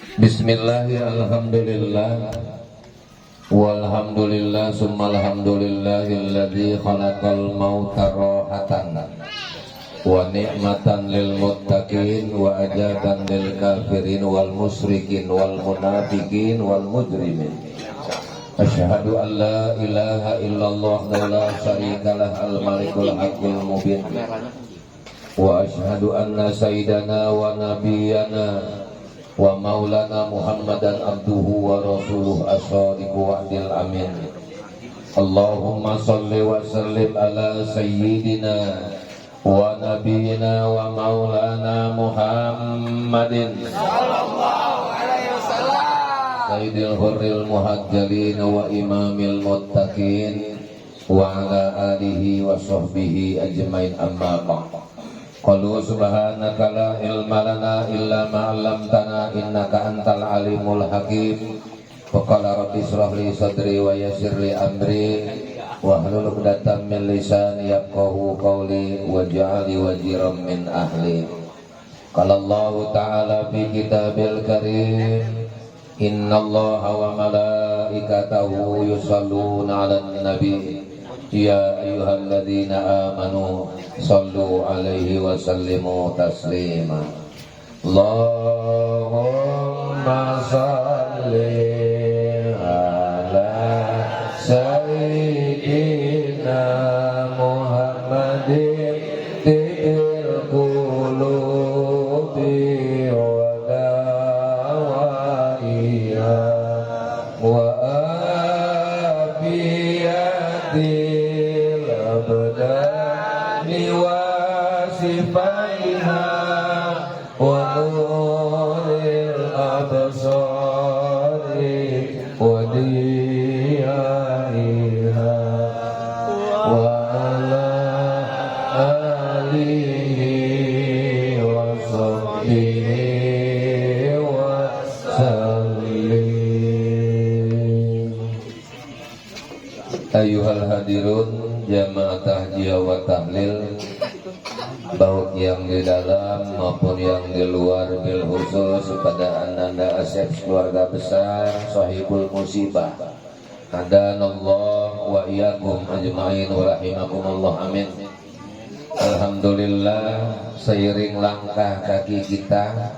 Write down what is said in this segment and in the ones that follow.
Bismillahirrahmanirrahim. Walhamdulillah summal hamdulillahilladzi khalaqal mauta rahatan wa ni'matan lil muttaqin wa ajaban lil kafirin wal musyrikin wal munafiqin wal mujrimin. Asyhadu an la ilaha illallah la syarikalah al malikul haqqul mubin. Wa asyhadu anna sayyidana wa nabiyyana wa maulana Muhammadan abduhu wa rasuluh as-sadiqu wa'dil amin. Allahumma salli wa sallim ala sayyidina wa nabiyyina wa maulana Muhammadin sallallahu alaihi wasallam sayyidil hurril muhajjalin wa imamil muttaqin wa ala alihi wa sahbihi ajmain, amma ba'd. Qalu subhanaka la ilma lana illa ma 'allamtana innaka antal alimul hakim. Wa qala rabbi ishrah li sadri wa yassir li amri wahlul 'uqdatam min lisani yafqahu qawli waj'alni waziran min ahli. Qala Allah ta'ala fi kitabil karim innallaha wa malaikatahu yusholluna 'alan nabi ya ayyuhalladzina amanu sallu alaihi wa sallimu taslima. Allahumma salli ala sayyidina Muhammadin tibil qulubi wa dawaiha wa afiyatil abdani wa sifaiha wa nuril absari wa diyaiha wa ala alihi wa sahbihi wa sallim. Ayyuhal hadirun jamaah tahjiyah wa tahlil, baik yang di dalam maupun yang di luar, bil khusus kepada ananda Asep keluarga besar sahibul musibah, hadanallah wa iyyakum ajmain wa rahimakumullah, amin. Alhamdulillah, seiring langkah kaki kita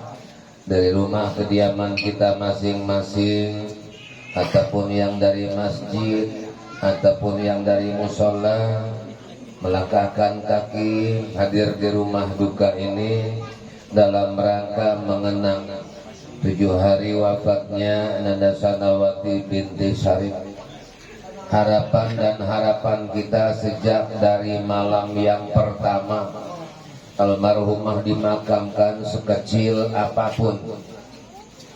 dari rumah kediaman kita masing-masing, ataupun yang dari masjid ataupun yang dari musola, melangkahkan kaki hadir di rumah duka ini dalam rangka mengenang 7 hari wafatnya Nanda Sanawati binti Syarif. Harapan dan harapan kita sejak dari malam yang pertama almarhumah dimakamkan, sekecil apapun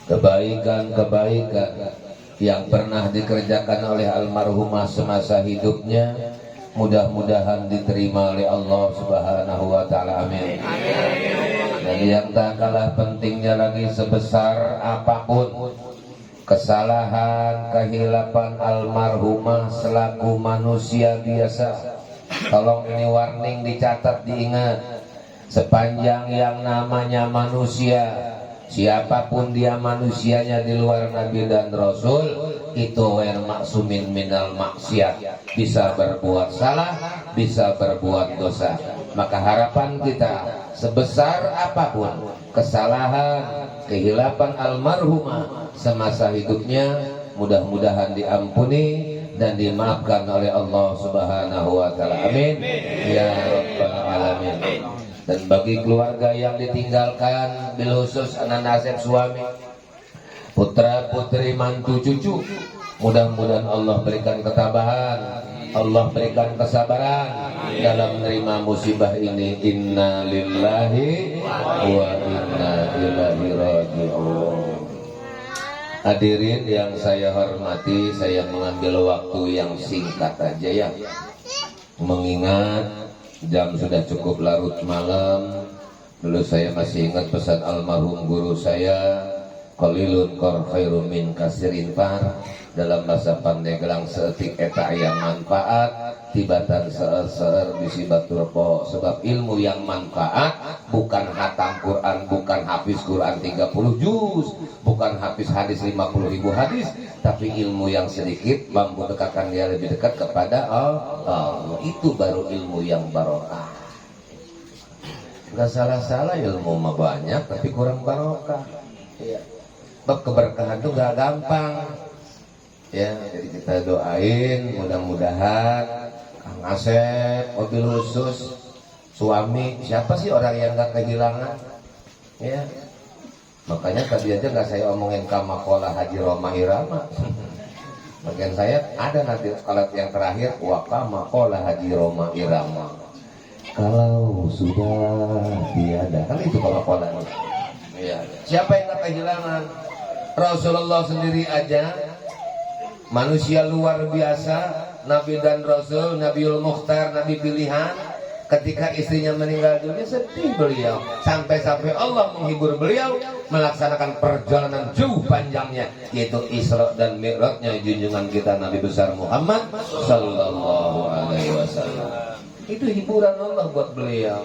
kebaikan-kebaikan yang pernah dikerjakan oleh almarhumah semasa hidupnya, mudah-mudahan diterima oleh Allah Subhanahu wa taala, amin. Dan yang tak kalah pentingnya lagi, sebesar apapun kesalahan, kehilapan almarhumah selaku manusia biasa, tolong ini warning, dicatat, diingat, sepanjang yang namanya manusia, siapapun dia manusianya di luar Nabi dan Rasul, itu wair maksumin minal maksiat, bisa berbuat salah, bisa berbuat dosa. Maka harapan kita, sebesar apapun kesalahan, kehilapan almarhumah semasa hidupnya, mudah-mudahan diampuni dan dimaafkan oleh Allah Subhanahu wa taala, amin ya rabbal alamin. Dan bagi keluarga yang ditinggalkan, bil khusus anak nasib suami, putra putri, mantu cucu, mudah-mudahan Allah berikan ketabahan, Allah berikan kesabaran dalam menerima musibah ini. Inna lillahi wa inna ilaihi raji'un. Hadirin yang saya hormati, saya mengambil waktu yang singkat aja ya, mengingat jam sudah cukup larut malam. Dulu saya masih ingat pesan almarhum guru saya, qalilun khairum min kasirin par. Dalam bahasa Pandeglang seetik eta aya manfaat tibatan seueur bisi batur po. Sebab ilmu yang manfaat bukan hatam Quran, bukan hafiz Quran 30 juz, bukan hafiz hadis 50.000 hadis, tapi ilmu yang sedikit mampu dekatkan dia lebih dekat kepada Allah. Itu baru ilmu yang barokah. Gak salah-salah ilmu mah banyak tapi kurang barokah. Bab keberkahan itu gak gampang. Ya, jadi kita doain mudah-mudahan Kang Asep, mobil khusus, suami, siapa sih orang yang gak kehilangan? Ya, makanya tadi aja gak saya omongin kamakola Haji Roma Irama. Bagian saya ada nanti kalat yang terakhir wakamakola Haji Roma Irama. Kalau sudah tiada, kan itu kamakola. Ya, siapa yang gak kehilangan? Rasulullah sendiri aja. Manusia luar biasa, Nabi dan Rasul, Nabiul Mukhtar, Nabi pilihan. Ketika istrinya meninggal dunia sedih beliau. Sampai-sampai Allah menghibur beliau melaksanakan perjalanan jauh panjangnya, yaitu Isra dan Mi'rajnya junjungan kita Nabi besar Muhammad sallallahu alaihi wasallam. Itu hiburan Allah buat beliau.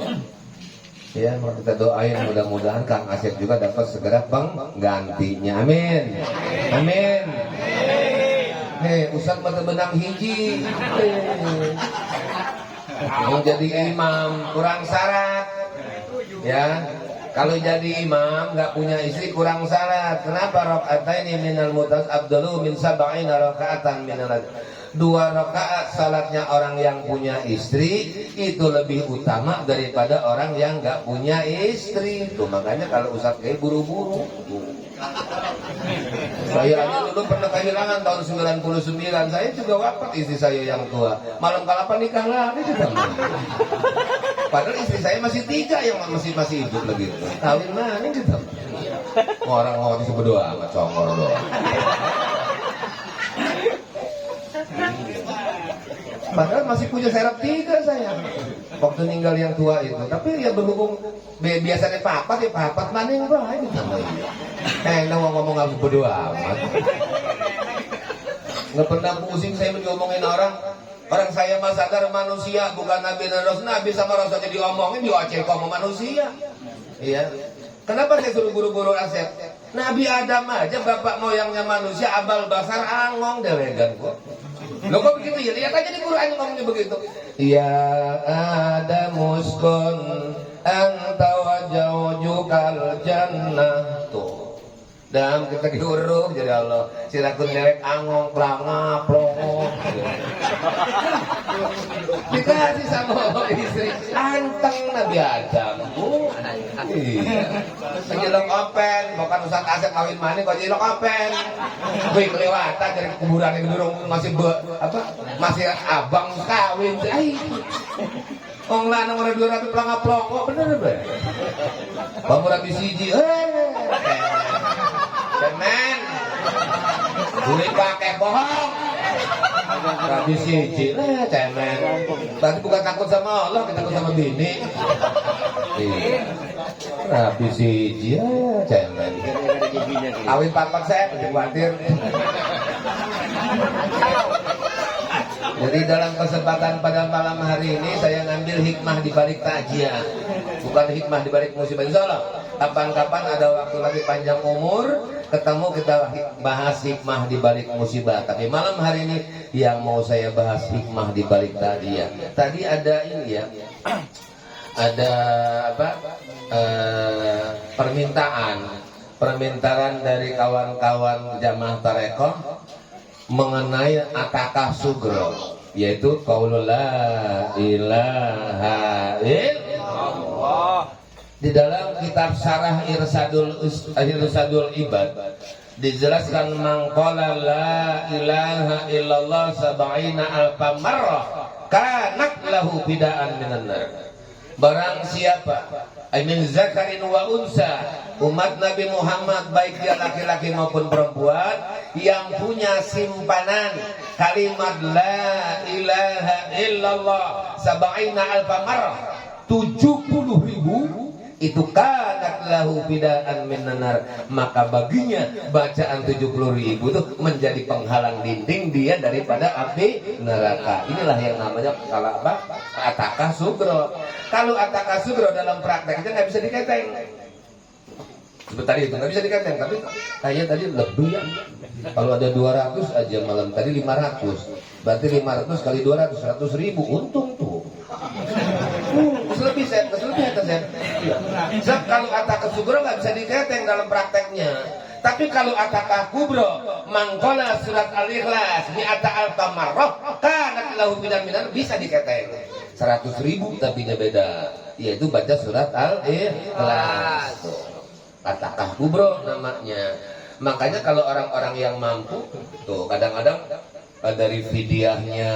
Ya, maka kita doain mudah-mudahan Kang Asep juga dapat segera penggantinya. Amin. Amin. Ustaz mata benang hiji mau jadi imam kurang syarat. Ya, kalau jadi imam nggak punya istri kurang syarat. Kenapa? Raka'ataini minal mutas abdalu min sab'ina raka'atan minal. 2 rakaat salatnya orang yang punya istri itu lebih utama daripada orang yang nggak punya istri. Tuh makanya kalau Ustaz kayak buru-buru. Saya aja dulu pernah kehilangan tahun 99. Saya juga wafat istri saya yang tua. Malam kalapan nikah lagi. Padahal istri saya masih 3 yang masih hidup lagi. Kawin mana gitu. Orang mau disebut doa amat congor doa. Padahal masih punya serap 3 saya waktu ninggal yang tua itu. Tapi ya berhubung biasanya papat ya papat maning bah gitu. Ngomong harus berdoa amat. Nggak pernah pusing saya ngomongin orang. Orang saya mah sadar manusia bukan Nabi dan Rasul. Nabi sama Rasul aja diomongin dioceh sama manusia. Iya. Kenapa saya suruh buru-buru Asep? Nabi Adam aja bapak moyangnya manusia abal basar angong dewegan kok. Loh kok begitu ya? Lihat aja di Quran ngomongnya begitu. Ya Adam uskun anta wa zawjukal jannah. Tuh. Dan kita diuruh jadi Allah. Sirakun dewek angong planga plongo. Dikasih sama istri anteng Nabi Adam. Iya. Penjelok open, bukan Ustaz Asep kawin maning kok jelok open. Wih kelewatan dari kuburan yang durung masih masih abang kawin. Ai. Wong lanang ora 200 planga-plongo bener be. Pamura bisiji. Cemen. Duit pakai bohong. Rabi siji cemen. Tadi bukan takut sama Allah, kita takut sama bini. Iya. Rabi siji cemen. Kawin papat saya khawatir. Jadi dalam kesempatan pada malam hari ini saya ngambil hikmah di balik takjiah, bukan hikmah di balik musibah. Insyaallah kapan-kapan ada waktu lagi panjang umur ketemu kita bahas hikmah di balik musibah. Tapi malam hari ini yang mau saya bahas hikmah di balik takjiah. Tadi ada ini ya, ada apa? Permintaan dari kawan-kawan jamaah tarekoh mengenai akakah sugro, yaitu qaulul la ilaha illallah. Di dalam kitab Syarah Irsadul Ibad dijelaskan mangqala la ilaha illallah sab'ina alfa marrah kanat lahu bida'an minan nar. Barang siapa min zakarin wa unsa, umat Nabi Muhammad baik dia laki-laki maupun perempuan yang punya simpanan kalimat la ilaha illallah sab'ina alfa marrah 70.000 itu kanat lahu bidaan minan nar, maka baginya bacaan 70.000 itu menjadi penghalang dinding dia daripada api neraka. Inilah yang namanya kalau apa? Ataka sugro. Kalau ataka sugro dalam prakteknya nggak bisa diketeng. Tadi itu nggak bisa diketeng, tapi kayaknya tadi lebih ya. Kalau ada 200 aja malam tadi 500, berarti 500 kali 200 100.000, untung tuh. Lebih set, lebih atas set. Sebab kalau ataka sugro nggak bisa diketeng dalam prakteknya. Tapi kalau ataka kubro, mangkola surat al-ikhlas mi'ata al-tamarroh kanat lahu minan bisa diketeng. 100.000 tapi beda, yaitu baca surat al-ikhlas. Ataka kubro namanya. Makanya kalau orang-orang yang mampu tuh kadang-kadang dari fidyahnya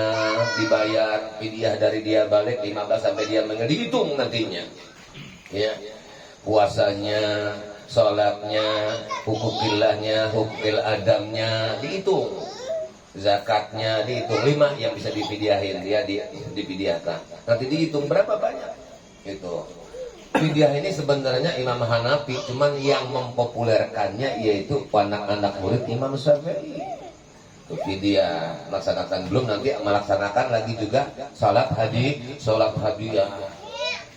dibayar, fidyah dari dia balik 15 sampai dia dihitung nantinya. Ya. Puasanya, sholatnya, hukukillahnya, hukukil adamnya dihitung. Zakatnya dihitung, 5 yang bisa difidyahin, dia difidyahkan. Nanti dihitung berapa banyak. Gitu. Fidyah ini sebenarnya Imam Hanafi, cuman yang mempopulerkannya yaitu anak-anak murid Imam Syafi'i. Fidyah melaksanakan, belum nanti melaksanakan lagi juga salat haji, sholat hadiah.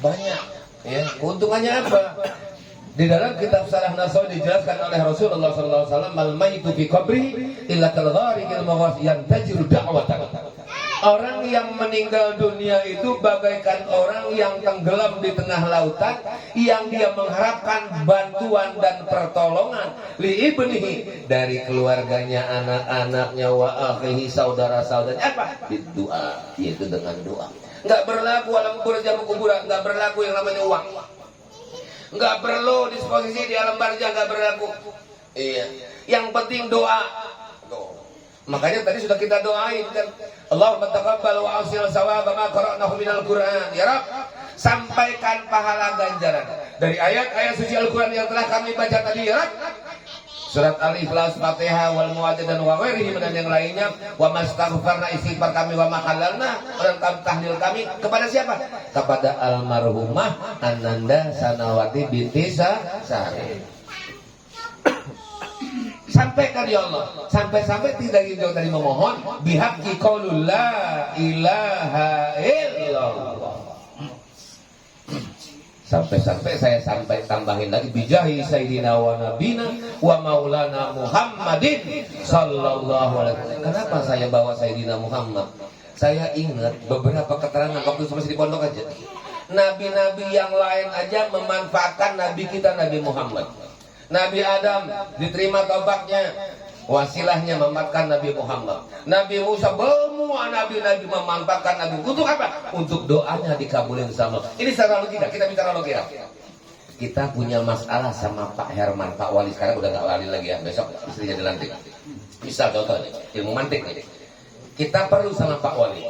Banyak ya. Keuntungannya apa? Di dalam kitab Syarah Nasawi dijelaskan oleh Rasulullah SAW, mal maitu fi qabri illa kal gharikil mawas yantajiru da'watan. Orang yang meninggal dunia itu bagaikan orang yang tenggelam di tengah lautan, yang dia mengharapkan bantuan dan pertolongan li ibnihi, dari keluarganya, anak-anaknya, wa akhihi, saudara-saudaranya, apa? Doa, yaitu dengan doa. Enggak berlaku alam kubur jamu kuburan, enggak berlaku yang namanya uang. Enggak perlu disposisi di alam barzah, enggak berlaku. Iya. Yang penting doa. Makanya tadi sudah kita doain kan, Allahumma taqabbal wa asil sawaba ma qara'nahu minal Qur'an. Ya Rabb, sampaikan pahala ganjaran dari ayat-ayat suci Al-Qur'an yang telah kami baca tadi ya Rabb. Surat Al-Ikhlas, Fatihah, wal Muwajjah dan wa ghairihi dan yang lainnya. Wa mastaghfarna, istighfar kami, wa mahallalna dan tahlil kami kepada siapa? Kepada almarhumah Ananda Sanawati binti Sari. Sampaikan ya Allah, sampai-sampai tidak jauh dari memohon bihaqqi qaulul la ilaha illallah. Sampai-sampai saya tambahin lagi bijahi sayyidina wa nabina wa maulana Muhammadin sallallahu alaihi wasallam. Kenapa saya bawa sayyidina Muhammad? Saya ingat beberapa keterangan waktu masih di pondok aja. Nabi-nabi yang lain aja memanfaatkan nabi kita Nabi Muhammad. Nabi Adam diterima taubatnya, wasilahnya memanfaatkan Nabi Muhammad. Nabi Musa, semua nabi-nabi memanfaatkan Nabi. Untuk apa? Untuk doanya dikabulin sama. Ini secara logika, kita bicara logika. Kita punya masalah sama Pak Herman, Pak Wali, sekarang udah gak wali lagi ya, besok istrinya dilantik. Misal contohnya, ilmu mantik nih. Kita perlu sama Pak Wali.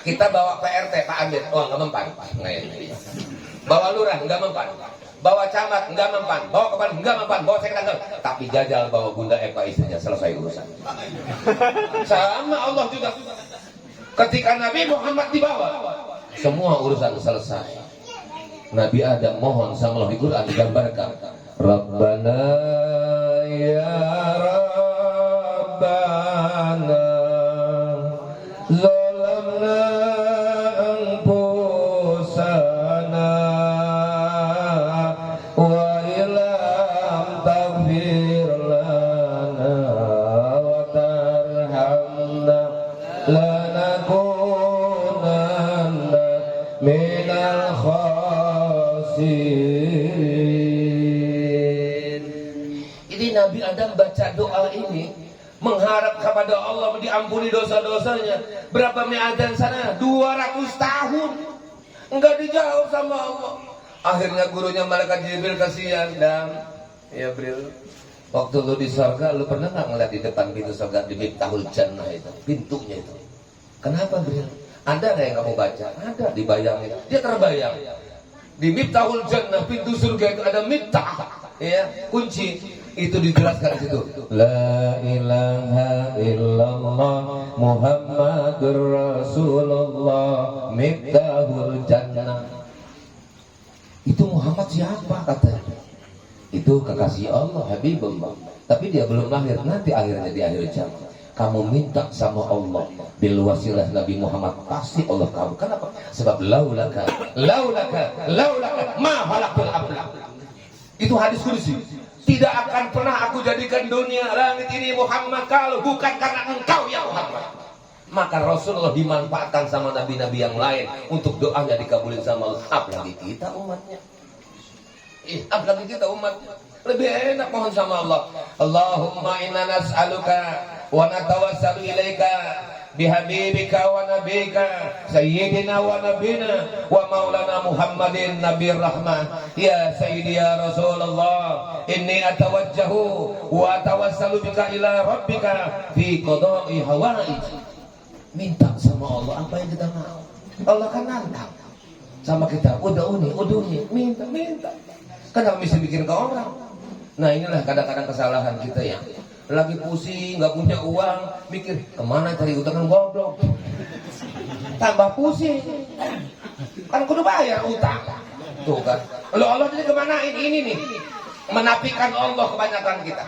Kita bawa PRT, Pak Amir, oh gak mempan. Bawa lurah, gak mempan. Bawa camat, enggak mempan. Bawa kepala, enggak mempan. Bawa sekretariat, tapi jajal bawa Bunda Eva istrinya, selesai urusan. Sama Allah juga. Ketika Nabi Muhammad dibawa, semua urusan selesai. Nabi Adam mohon sama Allah di Quran digambarkan, Rabbana ya Rabbana zalamna anfusana wa ilam taghfir lana wa tarhamna lanakunanna minal khasirin. Ini Nabi Adam baca doa ini mengharap kepada Allah diampuni dosa-dosanya. Berapa mi'adan sana? 200 tahun enggak dijawab sama Allah. Akhirnya gurunya malaikat Jibril kasihan, dan ya Bril, waktu lu di surga lu pernah nggak ngeliat di depan pintu surga di Miftahul Jannah itu, pintunya itu? Kenapa Bril? Ada nggak yang kamu baca? Ada, dibayangin. Dia terbayang. Di Miftahul Jannah, pintu surga itu ada miftah, ya, kunci. Itu dijelaskan di situ. La ilaha illallah Muhammadur Rasulullah Miftahul Jannah. Itu Muhammad siapa katanya? Itu kekasih Allah, Habibullah. Tapi dia belum lahir, nanti akhirnya di akhir zaman. Kamu minta sama Allah bil wasilah Nabi Muhammad, pasti Allah kamu. Kenapa? Sebab laulaka ma halaqul aflaq. Itu hadis qudsi. Tidak akan pernah aku jadikan dunia langit ini Muhammad kalau bukan karena engkau ya Muhammad. Maka Rasulullah dimanfaatkan sama nabi-nabi yang lain untuk doanya dikabulin sama Allah. Apalagi kita umatnya. Apalagi kita umatnya. Lebih enak mohon sama Allah. Allahumma inna nas'aluka wa natawassalu ilaika bihabibika wa nabika sayyidina wa nabina wa maulana Muhammadin nabiyir rahmah. Ya sayyidi ya Rasulullah, inni atawajjahu wa atawassalu bika ila rabbika fi qada'i hawaij. Minta sama Allah apa yang kita mau. Allah kan nantang sama kita, udahuni, minta. Kenapa mesti bikin ke orang? Nah inilah kadang-kadang kesalahan kita ya. Lagi pusing, nggak punya uang, mikir kemana cari utang, kan goblok. Tambah pusing. Kan kudu bayar utang. Tuh kan. Allah jadi kemanain ini nih? Menafikan Allah kebanyakan kita.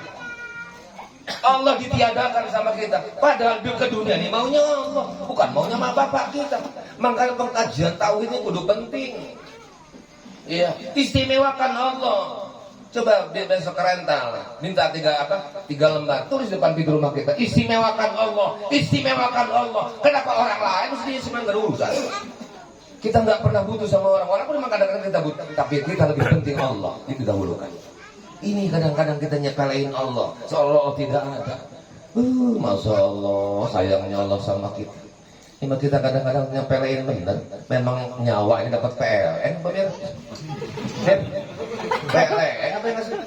Allah ditiadakan sama kita. Padahal ke dunia ini maunya Allah, bukan maunya mak bapak kita. Makanya pengkajian tauhid ini kudu penting. Iya, istimewakan Allah. Coba besok ke rental, minta 3 lembar, tulis depan pintu rumah kita. Istimewakan Allah. Kenapa orang lain mesti sebenarnya nggak urusan? Kita nggak pernah butuh sama orang pun memang kadang-kadang kita butuh, tapi kita lebih penting Allah didahulukan. Ini kadang-kadang kita nyepelein Allah, seolah-olah tidak ada. Masya Allah, sayangnya Allah sama kita. Ini kita kadang-kadang nyepelein bener. Memang nyawa ini dapat PLN, pemirsa. PLN apa yang ngasih?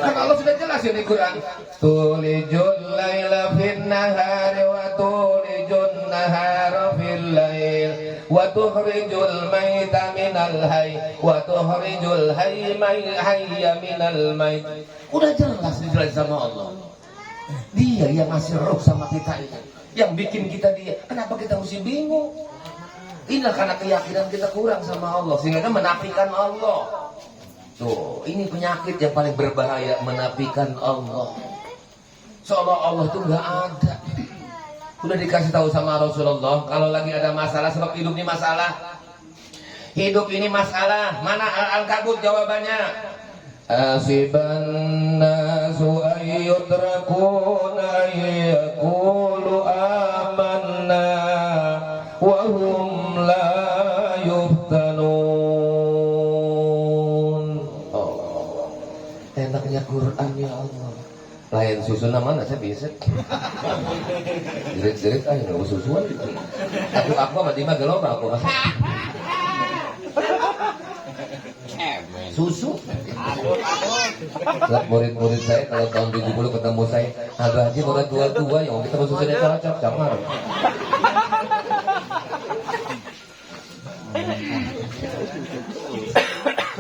Kan Allah sudah jelasin di Quran. Tulijul laila fin nahari wa tulijun nahara fil lail wa tukhrijul maita minal hayy wa tukhrijul hayya minal mayt. Udah jelas dijelasin sama Allah. Dia yang ngasih roh sama kita ini, yang bikin kita dia. Kenapa kita mesti bingung? Inilah karena keyakinan kita kurang sama Allah, sehingga kita menafikan Allah. Tuh, ini penyakit yang paling berbahaya, menafikan Allah. Seolah Allah itu nggak ada. Udah dikasih tahu sama Rasulullah, kalau lagi ada masalah, sebab hidup ini masalah. Hidup ini masalah. Mana Al-Ankabut jawabannya? Asiban nasu ayyudrakuna ayyakulu amanna wa hum la yuftanun. Oh, enaknya Quran ya Allah. Lain susun mana saya bisa. Jerit-jerit aja nggak susuan. Aku sama Dima gelombang aku masih. Susu. Murid-murid saya kalau tahun 70 ketemu saya, ada aja orang tua-tua yang kita susunya cocok camar.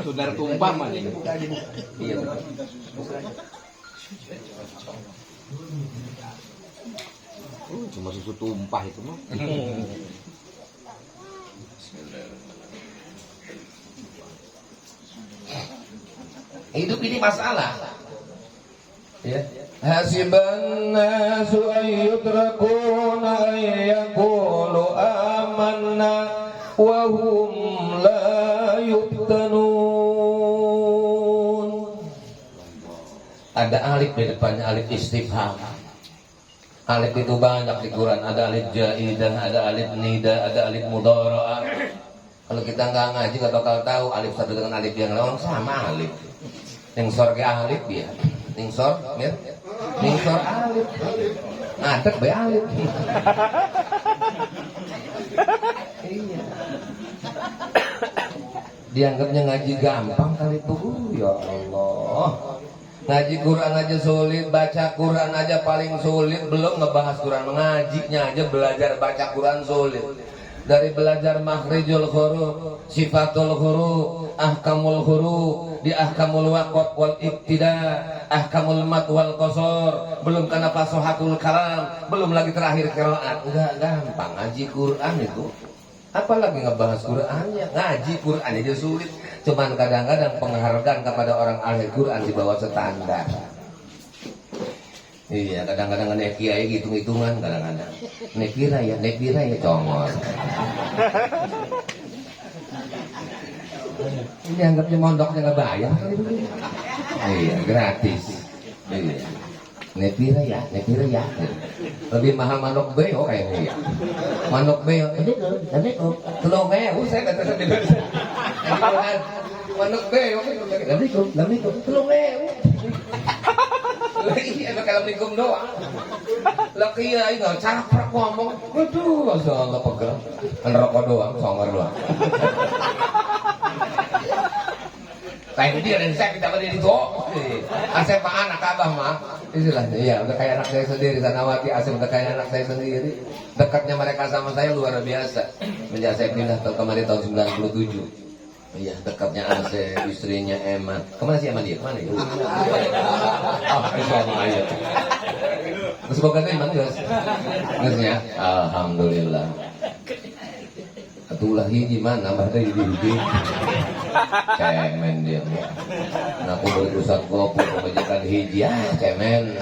Saudara tumpah mah ini. Iya. Cuma susu tumpah itu mah. Hidup ini masalah. Ya. Hasiban nasu ayyudrakuna ayyakulu amanna wa hum la yuftanun. Ada alif di depannya, alif istifham. Alif itu banyak di Quran, ada alif jaidah, ada alif nida, ada alif mudhara'ah. Kalau kita nggak ngaji nggak bakal tahu alif satu dengan alif yang lain sama alif. Ningsor ke alif ya, ningsor, mir, ningsor alif, ngadek be alif. Iya. Dianggapnya ngaji gampang kali itu, ya Allah. Ngaji Quran aja sulit, baca Quran aja paling sulit, belum ngebahas Quran. Mengajinya aja belajar baca Quran sulit. Dari belajar makhrijul huruf, sifatul huruf, ahkamul huruf, di ahkamul waqaf wal ibtida, ahkamul mad wal qasar, belum kana fasahatul kalam, belum lagi terakhir qiraat. Enggak gampang ngaji Quran itu. Apalagi ngebahas Qur'annya, ngaji Qur'an aja sulit. Cuman kadang-kadang penghargaan kepada orang ahli Qur'an di bawah standar. Iya, kadang-kadang nek kiai hitung-hitungan kadang-kadang. Nek pira ya congol. Ini anggapnya mondoknya nggak bayar. Iya, gratis. Iya. Nek pira ya. Lebih mahal manuk beo kayaknya ya. Manuk beo. Tapi telung ewu saya kata sendiri. Manuk beo. Tapi telung ewu. Iya, Assalamualaikum doang. Lah kiai nggak caprak ngomong. Waduh, Allah pegang. Ngerokok doang, songor doang. Lain dia dan saya kita berdiri itu. Asep Pak anak abah mah. Istilahnya, iya udah kayak anak saya sendiri. Sanawati Asep udah kayak anak saya sendiri. Dekatnya mereka sama saya luar biasa. Menjak saya pindah kemarin tahun 97. Iya, dekatnya Asep, istrinya Eman. Kemana sih Eman dia? Kemana ya? Itu Eman aja. Terus bukan itu Eman guys. Guysnya, alhamdulillah. Atulah hiji mana nambah dari hiji. Cemen dia. Nah, aku berurusan kopi pembajakan hiji cemen.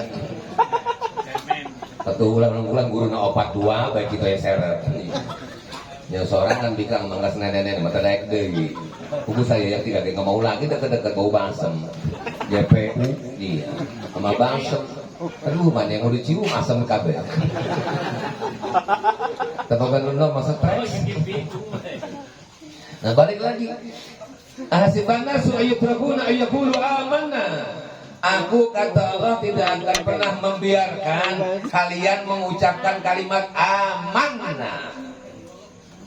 Ulang guru na opat dua baik kita yang seret. Ya seorang kan bikang manggas nenek mata daek deui. Kubu saya yang tidak mau lagi dekat-dekat bau basem. JPU iya. Sama basem. Aduh mana yang udah cium asam kabeh. Tepakan lu masa stres. Nah balik lagi. Ahsibana su ayyutrabuna ayyaqulu amanna. Aku kata Allah tidak akan pernah membiarkan kalian mengucapkan kalimat amanna.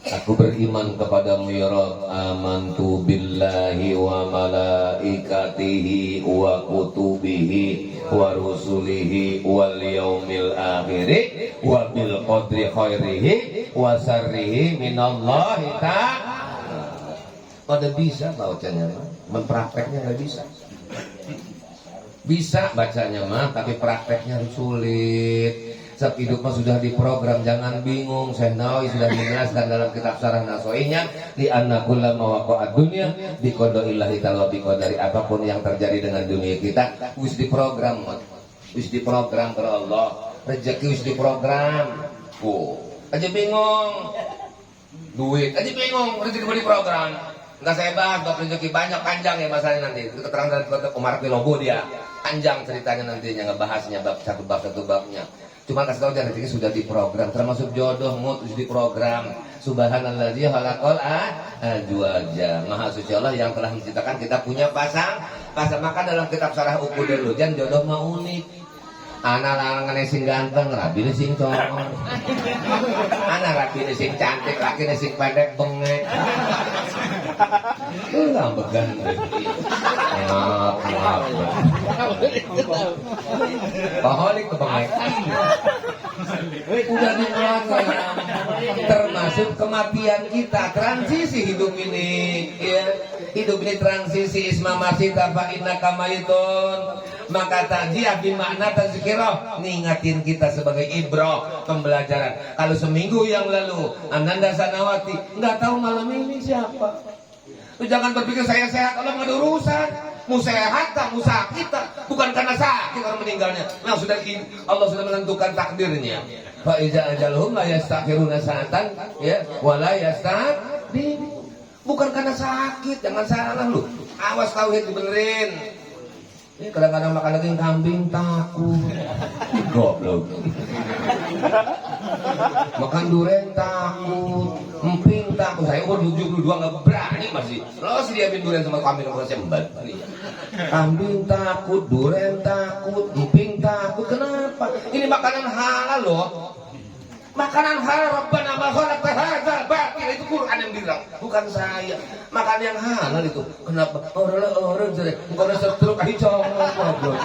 Aku beriman kepadamu ya Rabb. Amantu billahi wa malaikatihi wa kutubihi wa rusulihi wal yaumil akhiri wa bil qadri khairihi wa sarrihi minallahi ta'ala. Pada bisa bacanya, memprakteknya nggak bisa. Bisa bacanya mah, tapi prakteknya sulit. Sebab hidup mah sudah diprogram, jangan bingung. Syekh Nawawi sudah menjelaskan dalam kitab Syarah Nasoinya di anna kulla ma waqa'ad dunya bi qada'illahi ta'ala bi qadari. Apapun yang terjadi dengan dunia kita wis diprogram, wis diprogram oleh Allah. Rezeki wis diprogram. Aja bingung. Duit aja bingung, rezeki diprogram. Enggak saya bahas bab rezeki banyak panjang ya masalahnya nanti. Itu keterangan dari Umar Pilobo dia. Panjang ceritanya nantinya ngebahasnya bab satu babnya. Cuma kasih tahu dia rezeki sudah diprogram, termasuk jodoh mut sudah diprogram. Subhanalladzi khalaqal azwaja. Maha suci Allah yang telah menciptakan kita punya pasang. Maka dalam kitab Syarah Uqudul Lujan jodoh mah unik. Anak lanang sing ganteng, rabi sing congol. Anak rabi sing cantik, laki sing pendek bengek. Lambegan. Maaf. Paholik kebengek. Udah dimulai termasuk kematian kita, transisi hidup ini ya. Hidup ini transisi isma masita fa innaka mayitun. Maka takziah bimakna tazkirah, ngingatin kita sebagai ibrah, pembelajaran. Kalau seminggu yang lalu Ananda Sanawati nggak tahu malam ini siapa. Lu jangan berpikir saya sehat, Allah nggak ada urusan. Mau sehat tak, mau sakit tak, bukan karena sakit orang meninggalnya. Nah sudah Allah sudah menentukan takdirnya. Fa iza ajalhum la yastakhiruna sa'atan ya wa la yastaqdim. Bukan karena sakit, jangan salah lu. Awas tauhid dibenerin. Ini kadang-kadang makan daging kambing takut. Goblok. Makan durian takut, emping takut. Saya umur 72 nggak berani masih. Lo sih diambil durian sama kambing kalau saya embat. Kambing takut, durian takut, emping takut. Kenapa? Ini makanan halal loh. Makanan halal Rabbana ma khalaqta hadzal batil, itu Quran yang bilang, bukan saya. Makan yang halal itu. Kenapa? Orang jadi engkau udah setruk hijau goblok.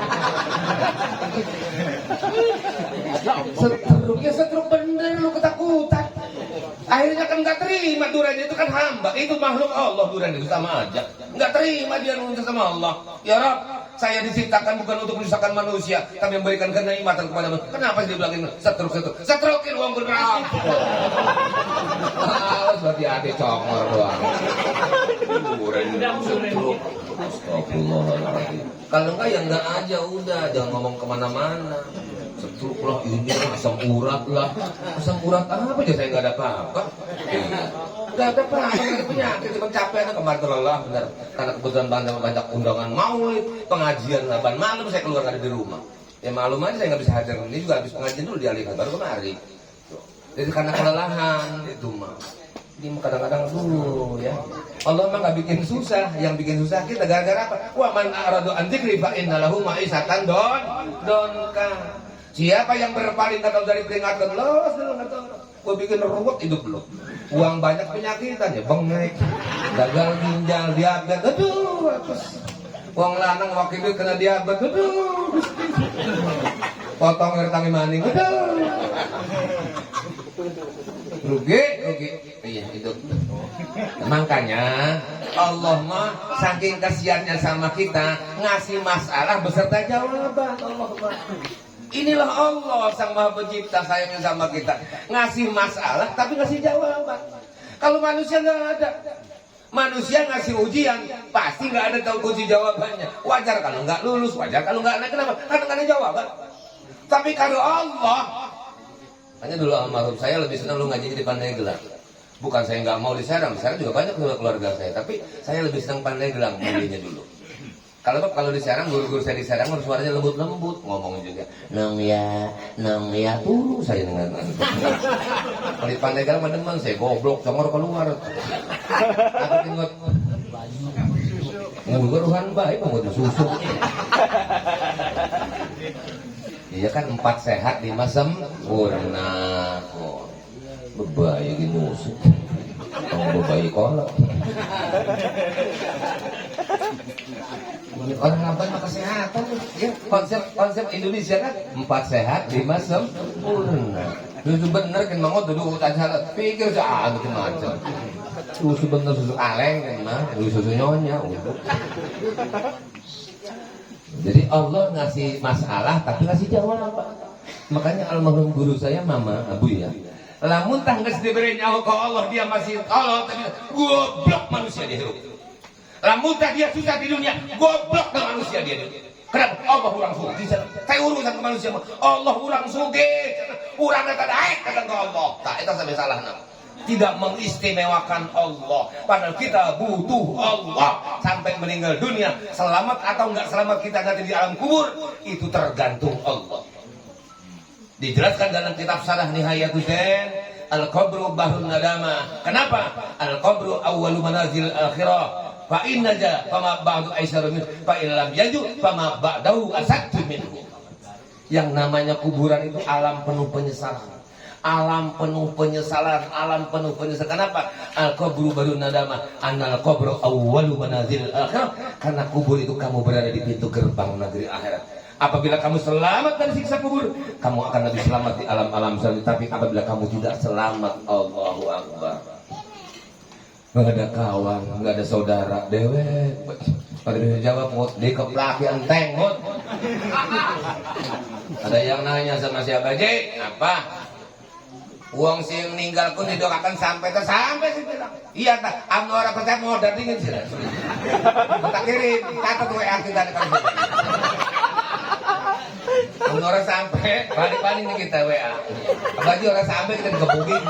Setruknya setruk bener lu ketakutan. Akhirnya kan nggak terima durian itu kan hamba, itu makhluk Allah durian itu sama aja. Nggak terima dia nurut sama Allah. Ya Rabb, Saya diciptakan bukan untuk menyusahkan manusia, tapi memberikan kenikmatan kepada manusia. Kenapa dia bilangin setrukin uang berapa? Awas berarti hati congor doang. Setruk. Astagfirullahaladzim. Kalau enggak ya enggak aja udah, jangan ngomong kemana-mana. Setruk lah ini, asam urat lah. Asam urat apa aja saya nggak ada apa-apa. Nggak ada apa-apa, nggak ada penyakit, cuma capek aja kemarin terlelah benar. Karena kebetulan banyak undangan maulid, pengajian 8 malam saya keluar nggak ada di rumah. Ya malum aja saya nggak bisa hadir, ini juga habis pengajian dulu dialihkan baru kemari. Jadi karena kelelahan itu mah. Ini kadang-kadang dulu ya. Allah mah nggak bikin susah, yang bikin susah kita gara-gara apa? Wa man aradu an dzikri fa inna lahu ma'isatan donka. Siapa yang berpaling dari peringatan Allah, gue bikin ruwet hidup lo. Uang banyak penyakitan ya, bengek, gagal ginjal, diabetes, aduh, uang lanang wakil itu kena diabetes, aduh, potong dari tangi maning, aduh, rugi, iya itu. Makanya Allah mah saking kasihannya sama kita ngasih masalah beserta jawaban. Allah mah. Inilah Allah sang maha pencipta sayangnya sama kita, ngasih masalah tapi ngasih jawaban. Kalau manusia nggak ada, manusia ngasih ujian pasti nggak ada tahu kunci jawabannya. Wajar kalau nggak lulus, wajar kalau nggak naik. Kenapa? Karena nggak ada jawaban. Tapi kalau Allah, hanya dulu almarhum saya lebih senang lu ngaji di Pandeglang. Bukan saya nggak mau di Serang juga banyak keluarga saya, tapi saya lebih senang Pandeglang mulainya dulu. Kalau di Serang, guru-guru saya di Serang suaranya lembut-lembut, ngomong juga nang ya tuh saya dengan kalau di Pandeglang teman saya goblok congor keluar aku tinggal nguruhan baik mau susu iya kan 4 sehat 5 sempurna bebayi gini musuh bebayi kolak orang ngapain mah kesehatan ya, konsep Indonesia kan 4 sehat 5 sempurna. Susu bener kan mau duduk aja pikir aja macam susu bener susu kaleng kan mah susu nyonya untuk. Jadi Allah ngasih masalah tapi ngasih jawaban. Makanya almarhum guru saya mama abu ya, lamun tah geus diberi nyawa ke Allah dia masih Allah tapi goblok manusia dia hidup. Lamun tah dia susah di dunia, goblok ke manusia dia. Kenapa? Allah urang sugih. Saya urusan ke manusia, Allah urang sugih. Urang kata daek kata ke Allah. Tak eta sampai salah nama. Tidak mengistimewakan Allah. Padahal kita butuh Allah sampai meninggal dunia. Selamat atau enggak selamat kita nanti di alam kubur itu tergantung Allah. Dijelaskan dalam kitab Syarah Nihayatul-Zain, Al-Qabru Bahrun Nadama. Kenapa? Al-Qabru awwalu manazil akhirah. Fa inna ja fama ba'du aisyarun min fa in lam yaju fama ba'dahu asaddu minhu. Yang namanya kuburan itu alam penuh penyesalan. Alam penuh penyesalan, alam penuh penyesalan. Kenapa? Al-qabru baru nadama, annal qabru awwalu manazil akhirah. Karena kubur itu kamu berada di pintu gerbang negeri akhirat. Apabila kamu selamat dari siksa kubur, kamu akan lebih selamat di alam-alam selanjutnya. Tapi apabila kamu tidak selamat, Allahu Akbar. Nggak ada kawan, nggak ada saudara, dewek. Pada bisa jawab, mut di keplaki enteng, mut. Ada yang nanya sama siapa, Ji? Apa? Uang si meninggal pun didoakan sampai sih bilang. Iya tak, amno orang percaya mau dingin sih. Tak kirim, catat WA kita di kalau amno orang sampai, paling nih kita WA. Apalagi orang sampai kita dikebukin.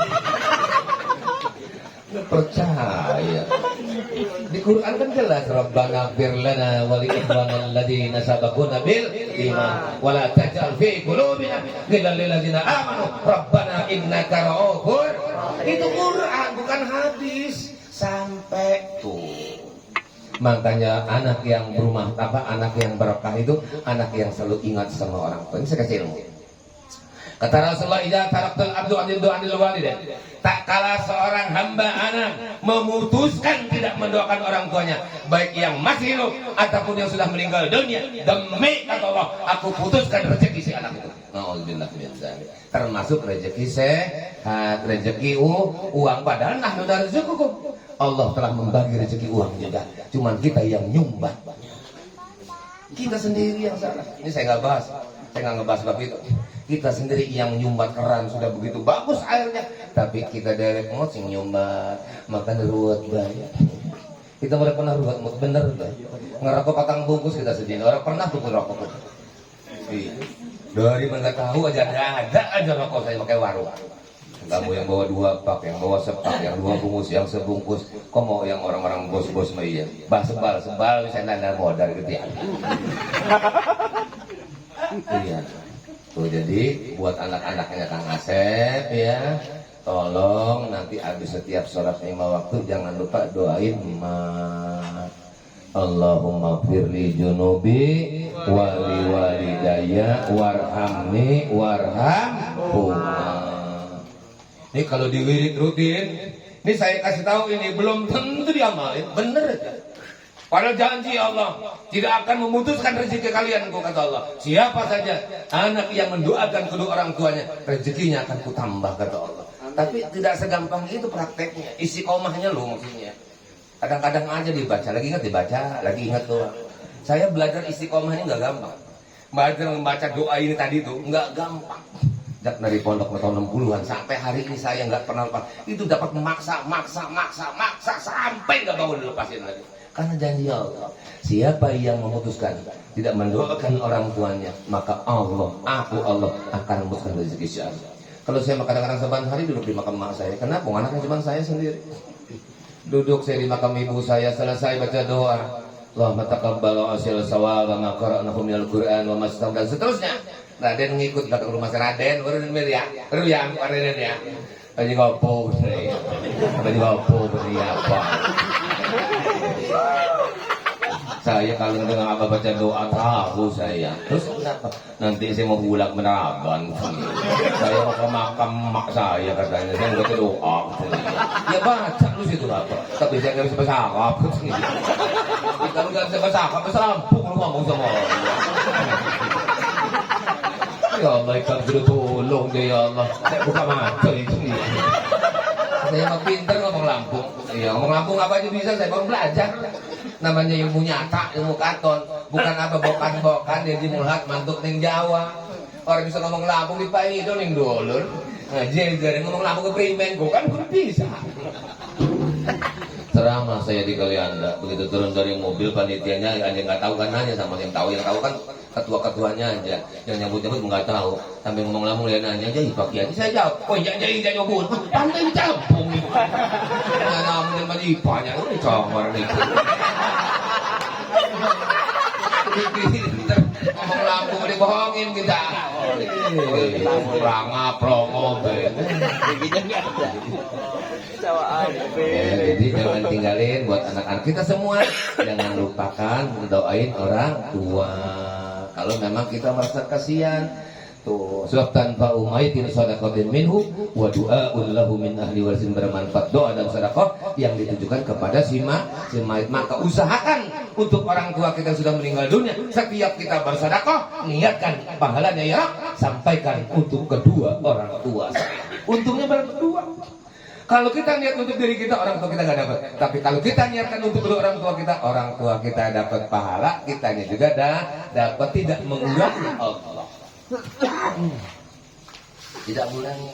Percaya di Quran kan jelas Rabbana fir lana wa li ikhwanil ladzina sabaquna bil iman wa la taj'al fi qulubina ghillan lil ladzina amanu Rabbana innaka ra'ufur. Itu Quran bukan hadis. Sampai tuh makanya anak yang berumah tangga, anak yang berkah itu anak yang selalu ingat sama orang tua. Ini saya kasih ilmu. Kata Rasulullah, idza taraktul abdu anil walidain, tak kala seorang hamba anak memutuskan tidak mendoakan orang tuanya, baik yang masih hidup ataupun yang sudah meninggal dunia, demi kata Allah, aku putuskan rezeki si anak itu. Nauzubillah min dzalik. Termasuk rezeki sehat, rezeki uang, padahal nahnu narzuqukum. Allah telah membagi rezeki uang juga, cuman kita yang nyumbang. Kita sendiri yang salah. Ini saya nggak bahas. Saya nggak ngebahas bab itu. Kita sendiri yang nyumbat keran sudah begitu bagus airnya, tapi kita derek ngocing nyumbat, makan ruwet bayar. Kita udah pernah ruwet bener lah. Ngerokok patang bungkus kita sendiri. Orang pernah tuh ngerokok. Iya. Dari mana tahu aja ada aja rokok saya pakai warung. Kamu yang bawa 2 pak, yang bawa sepak, yang 2 bungkus, yang sebungkus. Kok mau yang orang-orang bos-bos mah iya? Bah sebal saya nanda modal gitu ya. Iya. Tuh jadi buat anak-anaknya Kang Asep ya, tolong nanti habis setiap sholat 5 waktu jangan lupa doain emak. Allahumma firli junubi wali walidayya warhamni warhamhuma. Ini kalau diwirid rutin, ini saya kasih tahu ini belum tentu diamalin, bener aja. Padahal janji Allah tidak akan memutuskan rezeki kalian, kata Allah. Siapa saja anak yang mendoakan kedua orang tuanya, rezekinya akan kutambah, kata Allah. Tapi tidak segampang itu prakteknya. Isi komahnya loh maksudnya. Kadang-kadang aja dibaca, lagi ingat dibaca, lagi ingat doang. Saya belajar istiqomah ini nggak gampang. Membaca doa ini tadi tuh nggak gampang. Dari pondok tahun 60-an sampai hari ini saya nggak pernah lepas. Itu dapat maksa sampai nggak mau dilepasin lagi. Karena janji Allah, siapa yang memutuskan tidak mendoakan orang tuanya, maka Allah akan memutuskan rezeki syariah. Kalau saya kadang-kadang seban hari duduk di makam mak saya, kenapa? Anaknya cuma saya sendiri. Duduk saya di makam ibu saya, selesai baca doa, Allahumma taqabbal asil sawal wa ma qara'nahu minal Qur'an wa mastam, dan seterusnya. Raden ngikut belakang rumah saya, Raden, urun ya, Raden ya. Baju gopo saya. Baju gopo apa? Saya kalau dengar abah baca doa tahu saya. Terus kenapa? Nanti saya mau pulang Menaban. Saya mau ke makam mak saya katanya. Saya mau baca doa. Ya baca lu situ apa? Tapi saya nggak bisa bahasa Arab. Kalau nggak bisa bahasa Arab, bahasa Lampung lu ngomong sama orang. Ya Allah, ikan sudah tolong deh ya Allah. Saya buka mata itu. Saya mah pinter ngomong Lampung. Iya, ngomong Lampung apa aja bisa, saya baru belajar. Namanya ilmu nyata, ilmu katon. Bukan apa bokan-bokan, dia dimulhat mantuk ning Jawa. Orang bisa ngomong Lampung di Paido ning Dolur. Nah, jadi ngomong Lampung ke Primen, gue kan bisa. Ceramah saya di Kalianda, begitu turun dari mobil panitianya aja nggak tahu kan, nanya sama yang tahu kan ketua-ketuanya aja, yang nyebut-nyebut nggak tahu, sampai ngomong Lampung dia nanya aja, Pak Kiai, saya jawab, oh iya jadi nyebut, pandai campung nih, nah namun yang ipanya, ini camar nih, ngomong Lampung dibohongin kita, rangap rongo, jadi jangan tinggalin buat anak-anak kita semua, jangan lupakan doain orang tua. Kalau memang kita merasa kasihan, tuh sebab tanpa umaitin sadaqatin minhu wa du'aun lahu min ahli warisin, bermanfaat doa dan sedekah yang ditujukan kepada si mayit. Maka usahakan untuk orang tua kita yang sudah meninggal dunia, setiap kita bersedekah niatkan pahalanya ya, sampaikan untuk kedua orang tua. Untungnya berdua. Kalau kita niat untuk diri kita, orang tua kita nggak dapat. Tapi kalau kita niatkan untuk kedua orang tua kita dapat pahala, kitanya juga dapat, tidak mengurangi Allah. Tidak mengurangi.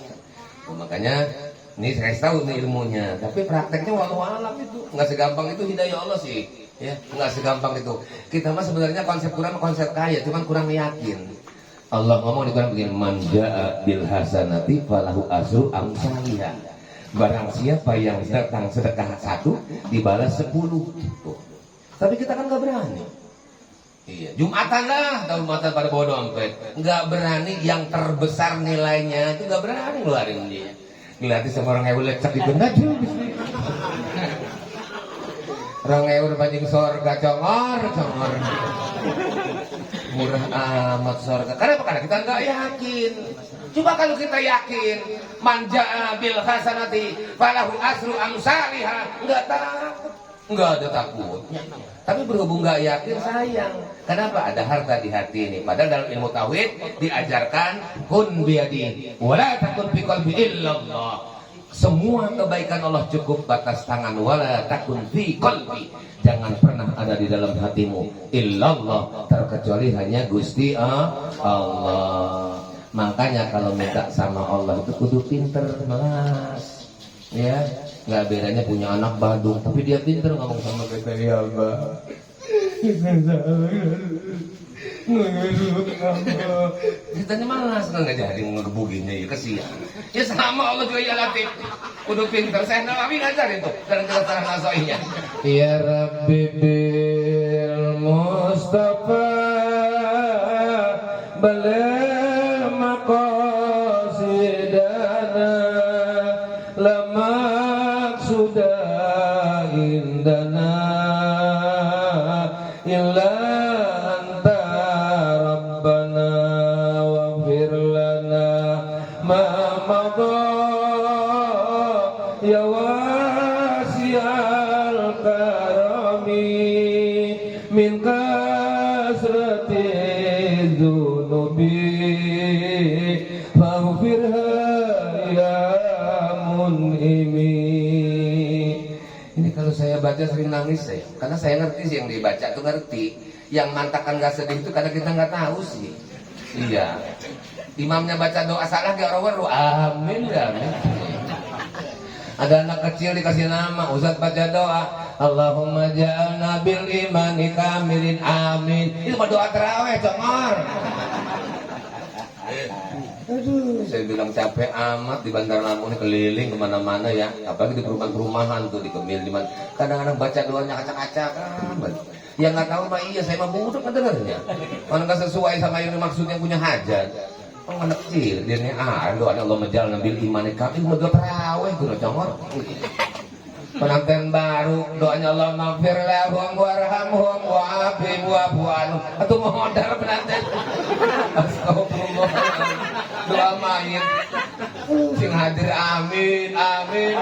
Makanya ini saya tahu nih ilmunya, tapi prakteknya walau alam itu nggak segampang itu hidayah Allah sih, ya nggak segampang itu. Kita mah sebenarnya konsep Quran konsep kaya, cuman kurang yakin. Allah ngomong di Quran begini, man jaa bil hasanati falahu asru amsalihha. Barang siapa yang datang sedekah 1 dibalas 10. Tapi kita kan nggak berani. Iya, Jumatan lah, Jumatan pada bawa dompet. Nggak berani, yang terbesar nilainya itu nggak berani ngeluarin dia. Ngeliatin sama orang ewe lecak di benda juga. Orang ewe banyak sorga congor. Murah amat sorga. Kenapa? Karena kita nggak yakin. Coba kalau kita yakin, manja bil hasanati falahu asru amsalihha, nggak ada takutnya. Tapi berhubung nggak yakin, sayang. Kenapa? Ada harta di hati ini. Padahal dalam ilmu tauhid diajarkan kun biadi wala takun fi qalbi illallah. Semua kebaikan Allah cukup batas tangan. Wala takun fi qalbi, jangan pernah ada di dalam hatimu illallah, terkecuali hanya Gusti Allah. Makanya kalau minta sama Allah itu kudu pinter, Mas. Ya, nggak bedanya punya anak Badung, tapi dia pinter ngomong sama kita, ya Mbak. Kitanya malas kan nggak jadi ngebuginnya ya, kesian. Ya sama Allah juga ya Latif, kudu pinter. Saya Nawawi ngajarin tuh dalam cara nasoinya. Ya Rabbi bil Mustafa balagh maqasidana lama sudah indana illa anta rabbana waghfir lana ma madha ya wasi'al karami min kasrati dzunubi faghfirha ya mun'imi. Ini kalau saya baca sering nangis saya, karena saya ngerti sih yang dibaca tuh ngerti. Yang mantakan gak sedih itu karena kita nggak tahu sih. Iya. Imamnya baca doa salah gak orang amin ya amin. Ada anak kecil dikasih nama, Ustaz baca doa Allahumma ja'alna bil imani kamilin amin. Itu mah doa tarawih, congor. Aduh, saya bilang capek amat di Bandar Lampung ini keliling kemana-mana ya, apalagi di perumahan-perumahan tuh di Kemil, di mana kadang-kadang baca doanya acak-acak yang nggak tahu mah iya, saya mah bodoh ngedengarnya, mana nggak sesuai sama yang dimaksud yang punya hajat. Oh anak kecil, dia nih doanya Allah menjal ngambil iman kami udah terawih tuh congor. Pengantin baru doanya Allah maghfir lahum warhamhum wa'afihim wa'fu anhum. Atau modal penanten. Astagfirullah. Doa mayit. Sing hadir amin amin.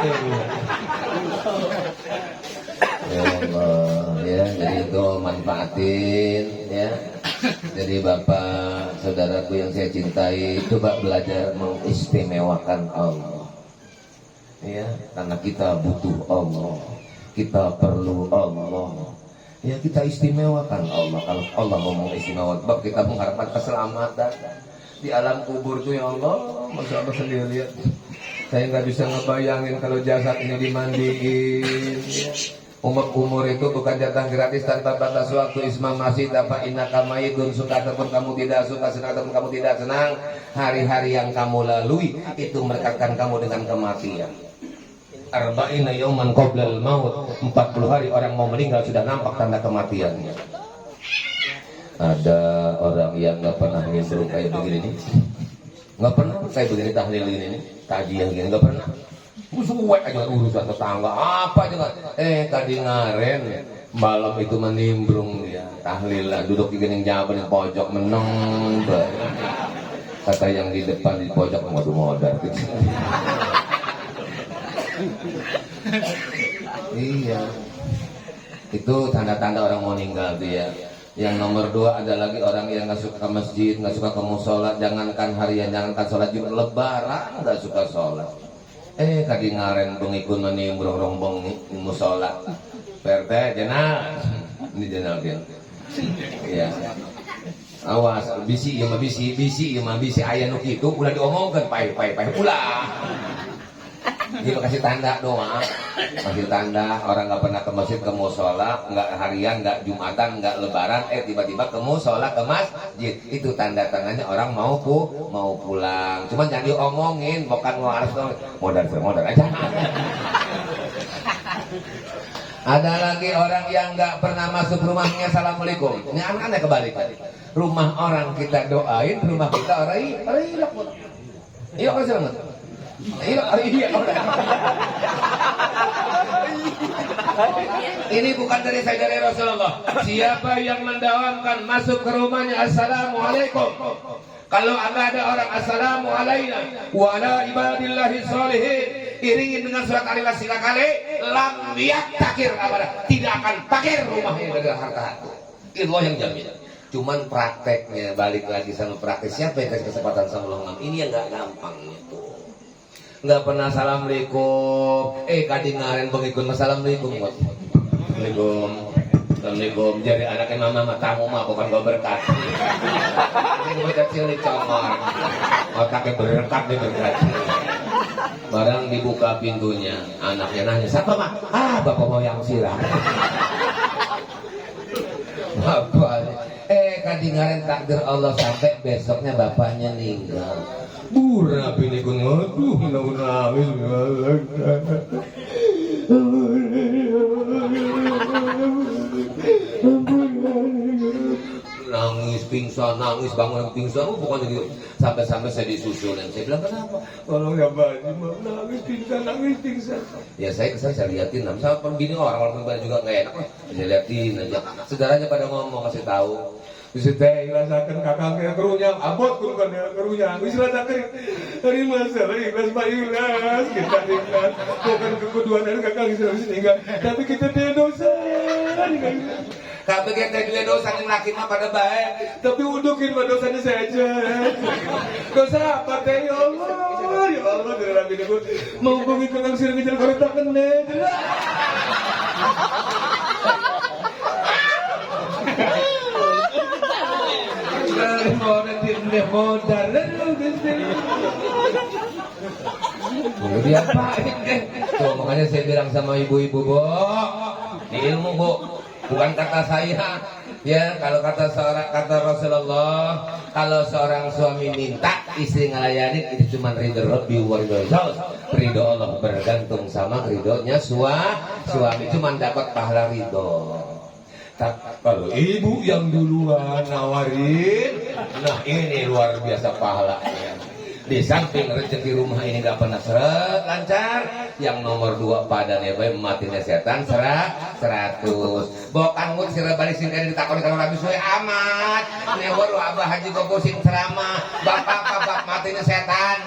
Ya Allah, ya jadi itu manfaatin ya. Jadi Bapak saudaraku yang saya cintai, coba belajar mengistimewakan Allah. Ya, karena kita butuh Allah, kita perlu Allah. Ya kita istimewakan Allah. Kalau Allah ngomong istimewa, sebab kita mengharapkan keselamatan di alam kubur tuh ya Allah. Masa Allah sendiri lihat. Saya nggak bisa ngebayangin kalau jasad ini dimandiin. Ya. Umur itu bukan jatah gratis tanpa batas waktu. Isma masih dapat innaka mayitun, suka ataupun kamu tidak suka, senang ataupun kamu tidak senang, hari-hari yang kamu lalui itu merekatkan kamu dengan kematian. Arba'ina yauman qoblal maut, 40 hari orang mau meninggal sudah nampak tanda kematiannya. Ada orang yang nggak pernah nimbrung kayak begini nih, nggak pernah kayak begini tahlil gini nih, kajian gini nggak pernah. Suwek aja urusan tetangga apa juga. Tadi ngaren malam itu menimbrung ya tahlil lah, duduk di gini jawaban yang pojok meneng. Kata yang di depan di pojok waduh modal gitu. Iya, itu tanda-tanda orang mau meninggal tuh ya. Yang nomor 2 ada lagi orang yang nggak suka ke masjid, nggak suka ke musola. Jangankan harian, jangankan sholat juga, lebaran nggak suka sholat. Kadi ngaren pengikut menimbrung rombong musola. Perte jenal, ini jenal dia. Iya. Awas, bisi ya mah bisi aya nu kitu ulah diomongkeun pai ulah. Dia kasih tanda doa, kasih tanda orang nggak pernah ke masjid, ke musola, nggak harian, nggak jumatan, nggak lebaran, tiba-tiba ke musola, ke masjid, itu tanda tangannya orang mau pulang. Cuman jangan diomongin, bukan harus modal aja. Ada lagi orang yang nggak pernah masuk rumahnya assalamualaikum. Ini aneh kebalik. Rumah orang kita doain, rumah kita orang hilang. Iya kan selamat. Ini bukan dari saya, dari Rasulullah. Siapa yang mendawamkan masuk ke rumahnya assalamualaikum, kalau ada orang assalamualaikum wa ala ibadillahi sholihin, iringin dengan surat Al-Ikhlas silakale, lam yaktakir abada, tidak akan takir rumahnya dari harta. Itu yang jamin. Cuman prakteknya balik lagi sama praktek. Siapa yang kasih kesempatan sama Allah? Ini yang nggak gampang itu. nggak pernah assalamualaikum. Kadingaren pengikut assalamualaikum. Assalamualaikum. Assalamualaikum. Jadi anaknya mama tamu mah bukan gua berkat. Ini bocah cilik comor. Otaknya berkat nih berkat. Barang dibuka pintunya, anaknya nanya, "Siapa mah?" Bapak mau yang siram. Bapak, kadingaren takdir Allah sampai besoknya bapaknya meninggal. Burah bini kun aduh nangis. Nangis pingsan, nangis bangun pingsan, bukan gitu. Sampai-sampai saya disusulin. Saya bilang, "Kenapa?" "Tolong ya Pak, nangis pingsan." Ya saya liatin, sama bini orang juga nggak enak. Saya liatin aja. Saudaranya pada ngomong kasih tahu. Bisa teh rasakan kakaknya kerunyang, abot kan ya kerunyang. Bisa rasakan hari masalah ikhlas Pak ikhlas, kita ikhlas. Bukan kekeduaan dari kakak bisa meninggal, tapi kita tidak dosa. Tapi kita tidak dosa yang laki mah pada baik, tapi undukin mah dosanya saja. Dosa apa teh ya Allah dari Nabi itu mau pergi ke langsir ngejar koretakan nih. Kemudian Pak, tuh makanya saya bilang sama ibu-ibu, Bu, di ilmu Bu, bukan kata saya. Ya, kalau kata Rasulullah, kalau seorang suami minta istri ngelayanin itu cuma ridho Rabbi wa ridho Rasul. Ridho Allah bergantung sama ridhonya suami, cuma dapat pahala ridho. Kalau ibu yang duluan nawarin, nah ini luar biasa pahalanya. Di samping rezeki rumah ini gak pernah seret lancar, yang nomor 2 padan ya bae matinya setan 100. Bokan mut sira balik sing kene ditakoni kalau Nabi suwe amat. Newor Abah Haji kok pusing ceramah, bapak matinya setan.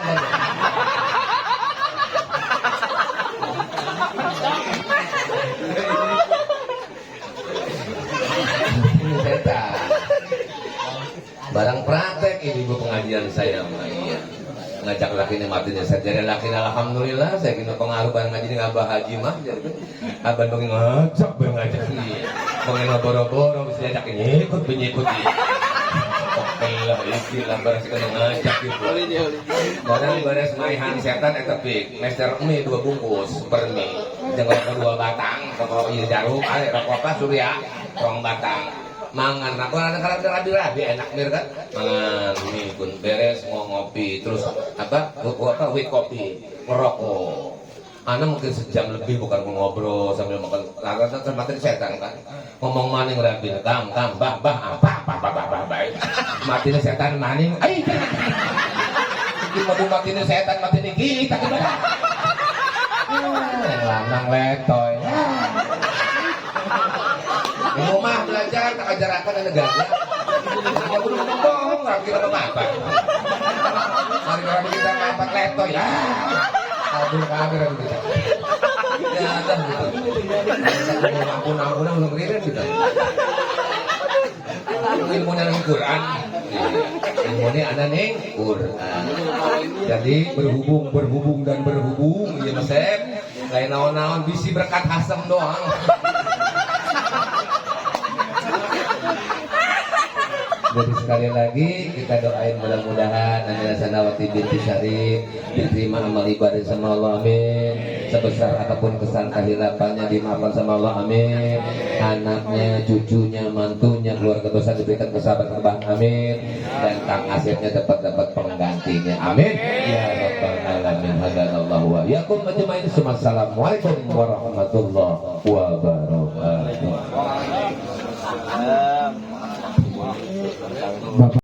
Ini setan. Barang praktek ini ibu pengajian saya iya. Ngajak laki ini matinya saya jadi laki alhamdulillah saya kena pengaruh barang ngaji dengan Abah Haji mah jadi abang pengen ngajak nih pengen boro-boro bisa ajak ini ikut lah istilah barang sekali ngajak gitu barang beres maihan setan etepik Master mie 2 bungkus per mie dengan 2 batang rokok ini jarum rokok apa surya 2 batang mangan aku ada rabi enak mir kan mangan mie pun beres mau ngopi terus apa wit kopi ngerokok anak mungkin sejam lebih bukan ngobrol sambil makan lalu termati setan kan ngomong maning rabi kang bah apa matinya setan maning matinya setan matinya kita lanang letoy rumah belajar tak ajarakan dan negara. Dia udah ngomong, nggak kira apa-apa. Hari kita ngapa leto ya. Kabur kamera kita. Ya ada gitu. Ampun belum kira kita. Ilmunya ning Quran. Ilmunya ada ning Quran. Jadi berhubung ya Mas Sep. Lain naon-naon bisi berkat hasem doang. Jadi sekali lagi kita doain mudah-mudahan Amina Sanawati binti Syarif diterima amal ibadah sama Allah amin. Sebesar apapun kesalahan kehilafannya dimaafkan sama Allah amin. Anaknya, cucunya, mantunya, keluarga besar diberikan kesabaran terbang amin. Dan Kang Asepnya dapat penggantinya amin. Ya Rabbal alamin hadanallahu wa iyyakum ajmain. Assalamualaikum warahmatullahi wabarakatuh.